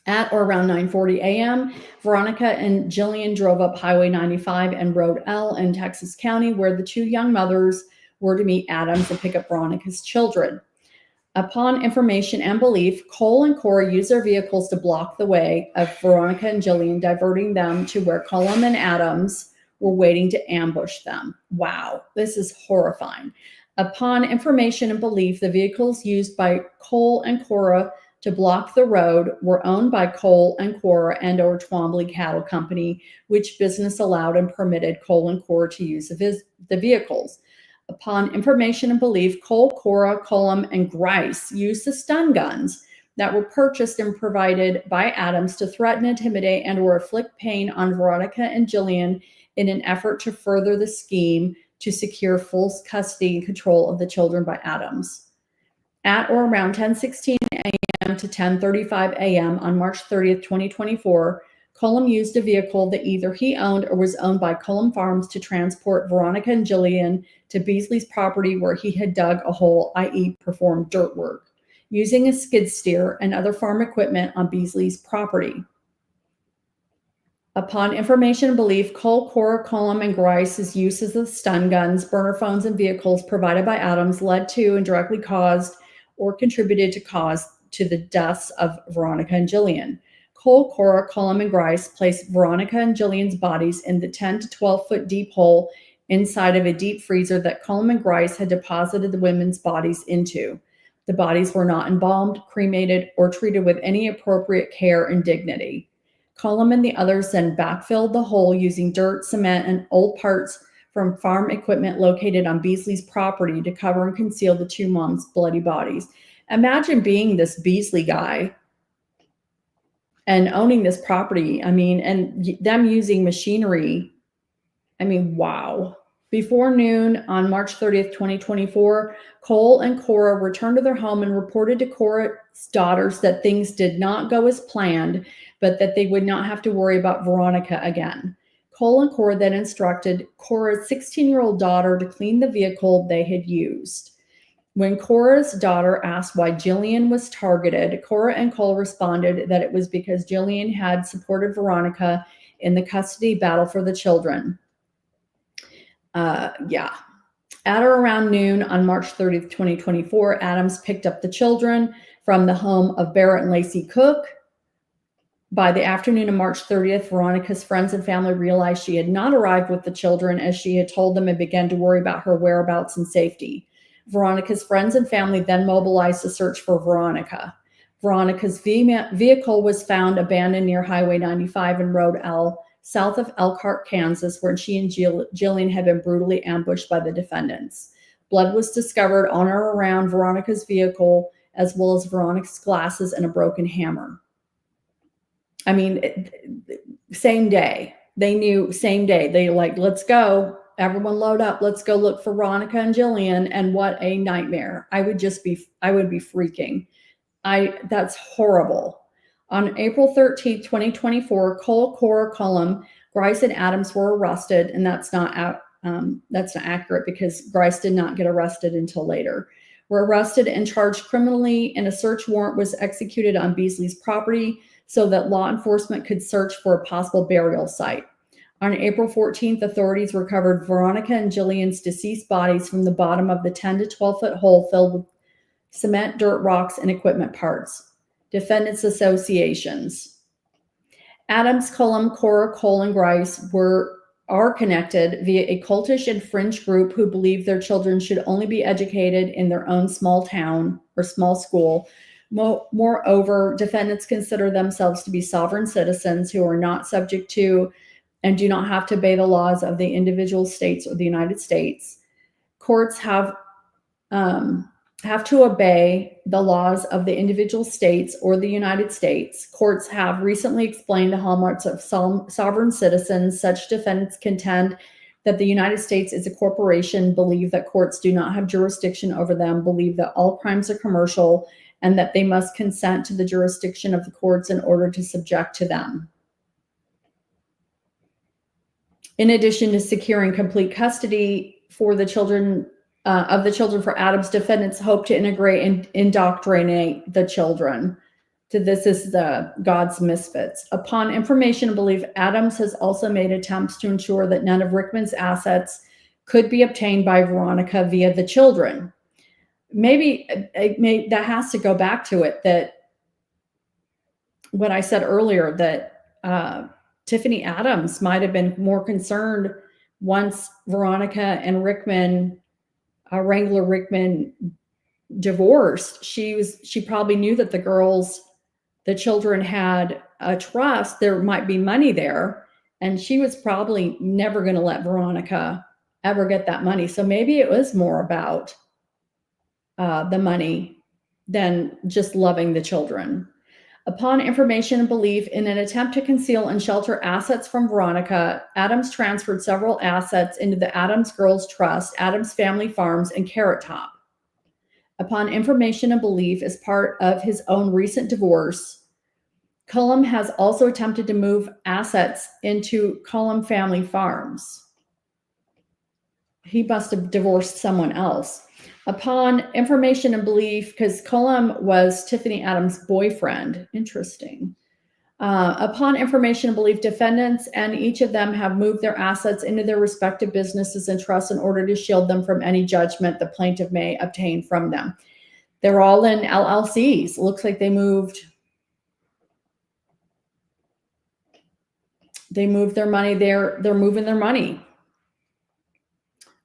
At or around 9:40 a.m., Veronica and Jillian drove up Highway 95 and Road L in Texas County, where the two young mothers were to meet Adams and pick up Veronica's children. Upon information and belief, Cole and Cora used their vehicles to block the way of Veronica and Jillian, diverting them to where Cullum and Adams were waiting to ambush them. Wow, this is horrifying. Upon information and belief, the vehicles used by Cole and Cora to block the road were owned by Cole and Cora and or Twombly Cattle Company, which business allowed and permitted Cole and Cora to use the vehicles. Upon information and belief, Cole, Cora, Cullum, and Grice used the stun guns that were purchased and provided by Adams to threaten, intimidate, and or inflict pain on Veronica and Jillian in an effort to further the scheme to secure full custody and control of the children by Adams. At or around 10:16 a.m. to 10:35 a.m. on March 30th, 2024, Cullum used a vehicle that either he owned or was owned by Cullum Farms to transport Veronica and Jillian to Beasley's property, where he had dug a hole, i.e. performed dirt work, using a skid steer and other farm equipment on Beasley's property. Upon information and belief, Cole, Cora, Cullum, and Grice's uses of stun guns, burner phones, and vehicles provided by Adams led to and directly caused or contributed to the deaths of Veronica and Jillian. Cole, Cora, Cullum, and Grice placed Veronica and Jillian's bodies in the 10 to 12 foot deep hole inside of a deep freezer that Cullum and Grice had deposited the women's bodies into. The bodies were not embalmed, cremated, or treated with any appropriate care and dignity. Cullum and the others then backfilled the hole using dirt, cement, and old parts from farm equipment located on Beasley's property to cover and conceal the two moms' bloody bodies. Imagine being this Beasley guy and owning this property. I mean, and them using machinery. I mean, wow. Before noon on March 30th, 2024, Cole and Cora returned to their home and reported to Cora's daughters that things did not go as planned, but that they would not have to worry about Veronica again. Cole and Cora then instructed Cora's 16-year-old daughter to clean the vehicle they had used. When Cora's daughter asked why Jillian was targeted, Cora and Cole responded that it was because Jillian had supported Veronica in the custody battle for the children. At or around noon on March 30th, 2024, Adams picked up the children from the home of Barrett and Lacey Cook. By the afternoon of March 30th, Veronica's friends and family realized she had not arrived with the children as she had told them, and began to worry about her whereabouts and safety. Veronica's friends and family then mobilized to search for Veronica. Veronica's vehicle was found abandoned near Highway 95 and Road L, south of Elkhart, Kansas, where she and Jillian had been brutally ambushed by the defendants. Blood was discovered on or around Veronica's vehicle, as well as Veronica's glasses and a broken hammer. I mean, same day. They knew, same day. They like, let's go. Everyone load up. Let's go look for Veronica and Jillian. And what a nightmare. I would be freaking. That's horrible. On April 13th, 2024, Cole, Cora, Cullum, Grice, and Adams were arrested. And that's not accurate, because Grice did not get arrested until later. Were arrested and charged criminally, and a search warrant was executed on Beasley's property so that law enforcement could search for a possible burial site. On April 14th, authorities recovered Veronica and Jillian's deceased bodies from the bottom of the 10 to 12 foot hole filled with cement, dirt, rocks, and equipment parts. Defendants associations. Adams, Cullum, Cora, Cole, and Grice are connected via a cultish and fringe group who believe their children should only be educated in their own small town or small school. Moreover, defendants consider themselves to be sovereign citizens who are not subject to and do not have to obey the laws of the individual states or the United States. Courts have to obey the laws of the individual states or the United States. Courts have recently explained the hallmarks of sovereign citizens. Such defendants contend that the United States is a corporation, believe that courts do not have jurisdiction over them, believe that all crimes are commercial, and that they must consent to the jurisdiction of the courts in order to subject to them. In addition to securing complete custody for the children for Adams, defendants hope to integrate and indoctrinate the children. This is the God's Misfits. Upon information and belief, Adams has also made attempts to ensure that none of Rickman's assets could be obtained by Veronica via the children. Maybe that has to go back to it, that what I said earlier, that Tiffany Adams might have been more concerned once Veronica and Rickman, Wrangler Rickman, divorced. She probably knew that the children had a trust. There might be money there, and she was probably never going to let Veronica ever get that money. So maybe it was more about the money than just loving the children. Upon information and belief, in an attempt to conceal and shelter assets from Veronica, Adams transferred several assets into the Adams Girls Trust, Adams Family Farms, and Carrot Top. Upon information and belief, as part of his own recent divorce, Cullum has also attempted to move assets into Cullum Family Farms. He must have divorced someone else. Upon information and belief, because Cullum was Tiffany Adams' boyfriend. Interesting. Upon information and belief, defendants and each of them have moved their assets into their respective businesses and trusts in order to shield them from any judgment the plaintiff may obtain from them. They're all in LLCs. Looks like they moved their money there. They're moving their money.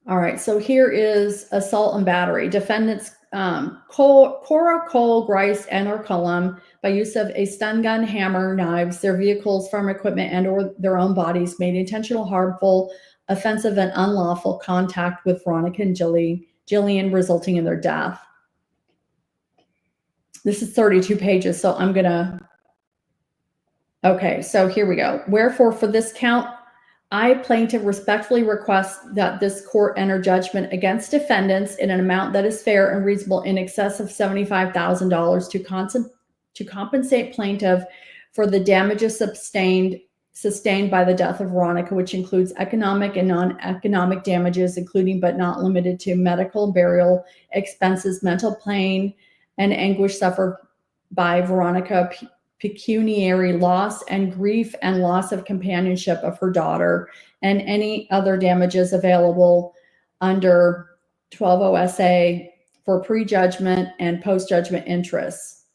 All right, so here is assault and battery. Defendants Cora, Cole, Grice, and or Cullum, by use of a stun gun, hammer, knives, their vehicles, farm equipment, and or their own bodies, made intentional, harmful, offensive, and unlawful contact with Veronica and Jillian, resulting in their death. This is 32 pages, so I'm gonna... Okay, so here we go. Wherefore, for this count, I, plaintiff, respectfully request that this court enter judgment against defendants in an amount that is fair and reasonable in excess of $75,000 to compensate plaintiff for the damages sustained by the death of Veronica, which includes economic and non-economic damages, including but not limited to medical and burial expenses, mental pain and anguish suffered by Veronica, pecuniary loss and grief and loss of companionship of her daughter, and any other damages available under 12 OSA for prejudgment and post-judgment interests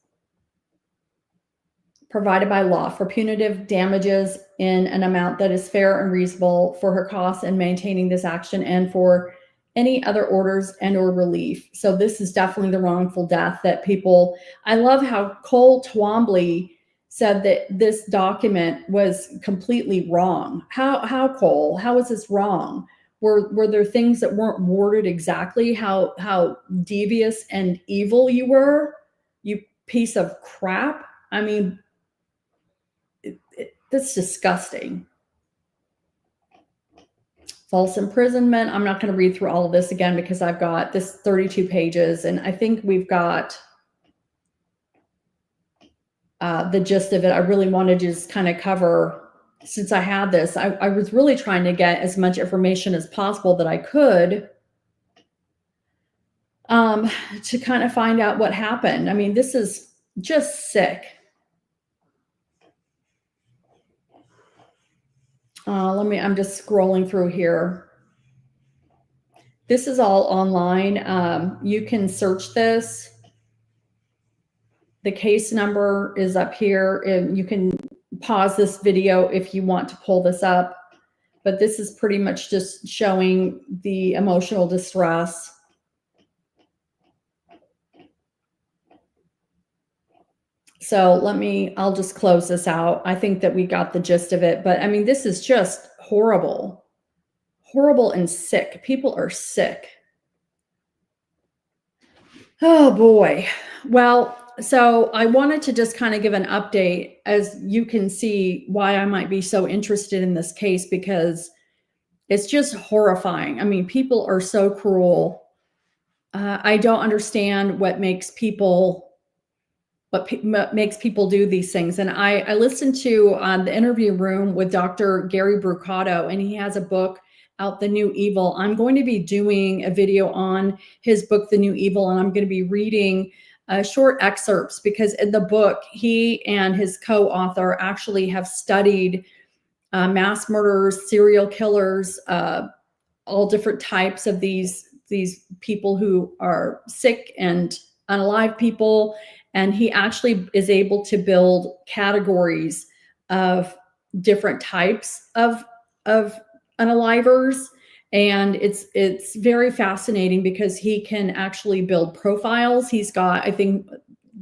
provided by law for punitive damages in an amount that is fair and reasonable for her costs in maintaining this action and for any other orders and or relief. So this is definitely the wrongful death that people... I love how Cole Twombly said that this document was completely wrong. How Cole? How is this wrong? Were there things that weren't worded exactly? How devious and evil you were, you piece of crap? I mean, that's disgusting. False imprisonment. I'm not going to read through all of this again because I've got this 32 pages, and I think we've got the gist of it. I really wanted to just kind of cover, since I had this, I was really trying to get as much information as possible that I could to kind of find out what happened. I mean, this is just sick. I'm just scrolling through here. This is all online. You can search this. The case number is up here, and you can pause this video if you want to pull this up. But this is pretty much just showing the emotional distress. So I'll just close this out. I think that we got the gist of it. But I mean, this is just horrible, horrible and sick. People are sick. Oh boy. Well, so I wanted to just kind of give an update, as you can see why I might be so interested in this case, because it's just horrifying. I mean, people are so cruel. I don't understand what makes people do these things. And I listened to the Interview Room with Dr. Gary Brucato, and he has a book out, The New Evil. I'm going to be doing a video on his book, The New Evil, and I'm going to be reading short excerpts, because in the book, he and his co-author actually have studied mass murderers, serial killers, all different types of these people who are sick and unalive people. And he actually is able to build categories of different types of unalivers. And it's very fascinating, because he can actually build profiles. He's got, I think,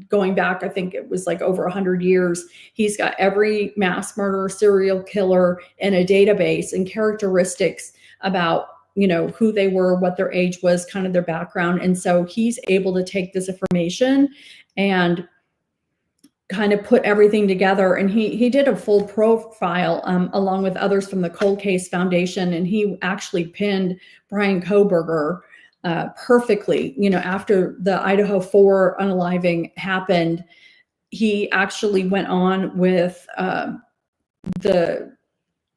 going back, I think it was like over 100 years, he's got every mass murderer, serial killer in a database, and characteristics about, you know, who they were, what their age was, kind of their background. And so he's able to take this information and kind of put everything together. And he did a full profile along with others from the Cold Case Foundation. And he actually pinned Bryan Kohberger perfectly. You know, after the Idaho 4 unaliving happened, he actually went on with the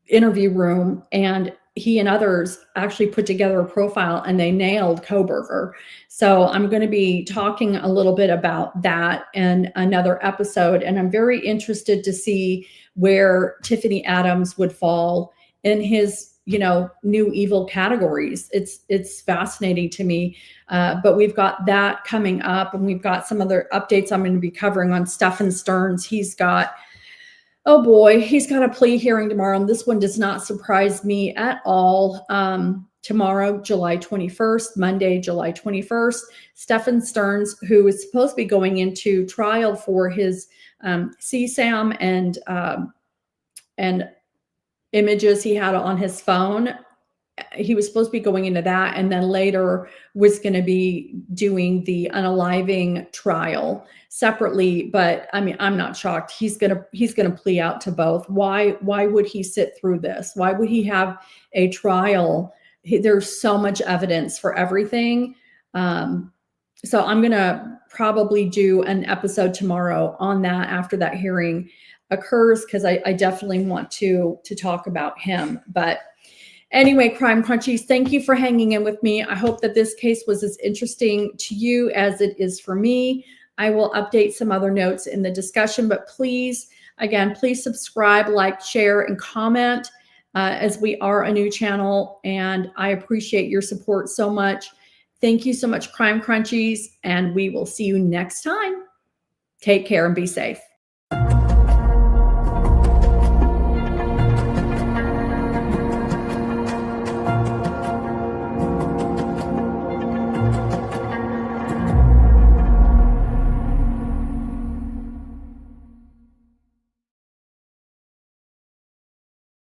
Interview Room, and he and others actually put together a profile, and they nailed Kohberger. So I'm going to be talking a little bit about that in another episode. And I'm very interested to see where Tiffany Adams would fall in his, you know, new evil categories. It's fascinating to me. But we've got that coming up, and we've got some other updates I'm going to be covering on Stephen Stearns. He's got, oh boy, he's got a plea hearing tomorrow, and this one does not surprise me at all. Tomorrow, July 21st, Monday, July 21st, Stephen Stearns, who is supposed to be going into trial for his CSAM and images he had on his phone. He was supposed to be going into that, and then later was going to be doing the unaliving trial separately. But I mean, I'm not shocked. He's gonna plea out to both. Why would he sit through this? Why would he have a trial? There's so much evidence for everything. So I'm gonna probably do an episode tomorrow on that after that hearing occurs, because I definitely want to talk about him. But anyway, Crime Crunchies, thank you for hanging in with me. I hope that this case was as interesting to you as it is for me. I will update some other notes in the discussion, but please, again, please subscribe, like, share, and comment, as we are a new channel, and I appreciate your support so much. Thank you so much, Crime Crunchies, and we will see you next time. Take care and be safe.